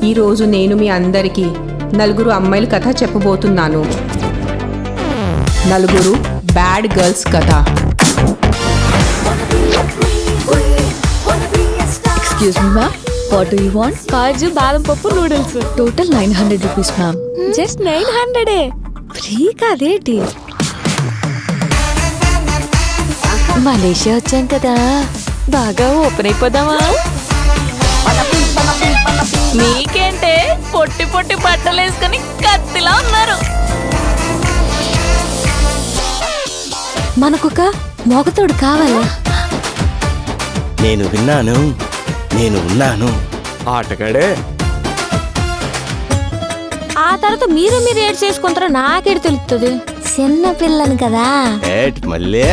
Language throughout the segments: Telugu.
ఈరోజు నేను మీ అందరికీ నలుగురు అమ్మాయిల కథ చెప్పబోతున్నాను. నలుగురు బ్యాడ్ గర్ల్స్ కథ. Excuse me, ma'am. What do you want? కాజు బాదం పప్పు noodles. Total 900 rupees, ma'am. Just 900. Free కాదేటి? మలేషియా వచ్చాం కదా, బాగా ఓపెన్ అయిపోదామా? మీకేంటే పొట్టి పొట్టి బట్టలు వేసుకుని కత్తిలా ఉన్నారు. మనకొక మొగతోడు కావాలా? నేను విన్నాను, నేను ఉన్నాను. ఆటగాడే. ఆ తర్వాత మీరు ఏడ్ చేసుకుంటారో నాకేడు తెలుస్తుంది. చిన్న పిల్లని కదా. ఏట్ మళ్ళీ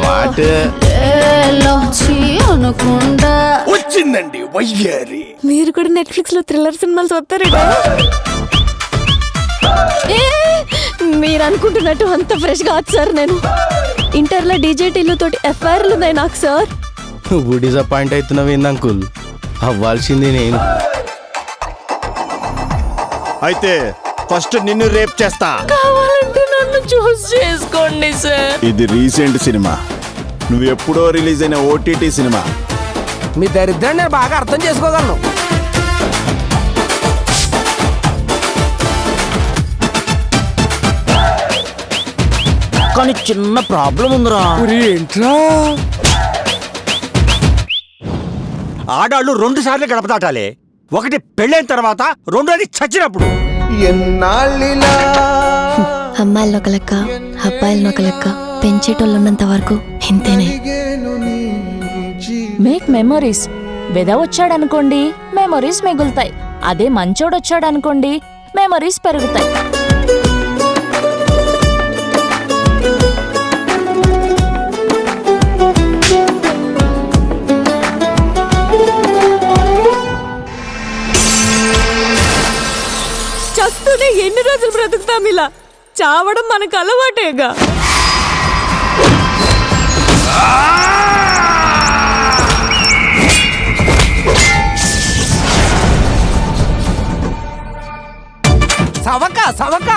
మాట వచ్చిందండి వయ్యారి. మీరు కూడా నెట్ఫ్లిక్స్ లో థ్రిల్లర్ సినిమాలు చూస్తారా? మీరు అనుకుంటున్నట్టు అంత ఫ్రెష్ గా సార్. నేను ఇంటర్లో డీజేటీలు తోటి ఎఫ్ఐఆర్లు ఉన్నాయి నాకు సార్. నువ్వు డిసప్పాయింట్ అవుతున్నావేంది అంకుల్? అవ్వాల్సింది నేను. అయితే ఫస్ట్ నిన్ను రేప్ చేస్తా. కావాలంటే నన్ను చూస్ చేసుకోండి సార్. ఇది రీసెంట్ సినిమా, నువ్వు ఎప్పుడో రిలీజ్ అయిన ఓటీటీ సినిమా. మీ దరిద్రాన్ని నేను బాగా అర్థం చేసుకోగలను. కానీ చిన్న ప్రాబ్లం ఉందిరా. ఏంట్రా? ఆడాళ్ళు 2 సార్లు గడప దాటాలి. ఒకటి పెళ్ళైన తర్వాత, రెండోది చచ్చినప్పుడు. అమ్మాయిలను ఒక లెక్క, అబ్బాయిలను ఒక లెక్క. పెంచేటోళ్ళు ఉన్నంత వరకు ఇంతేనే. Make memories. వెదవొచ్చాడనుకోండి మెమరీస్ మిగులుతాయి. అదే మంచోడొచ్చాడనుకోండి మెమరీస్ పెరుగుతాయి. చస్తూనే ఎన్ని రోజులు బ్రతుకుతాం ఇలా? చావడం మనకు అలవాటేగా. సవక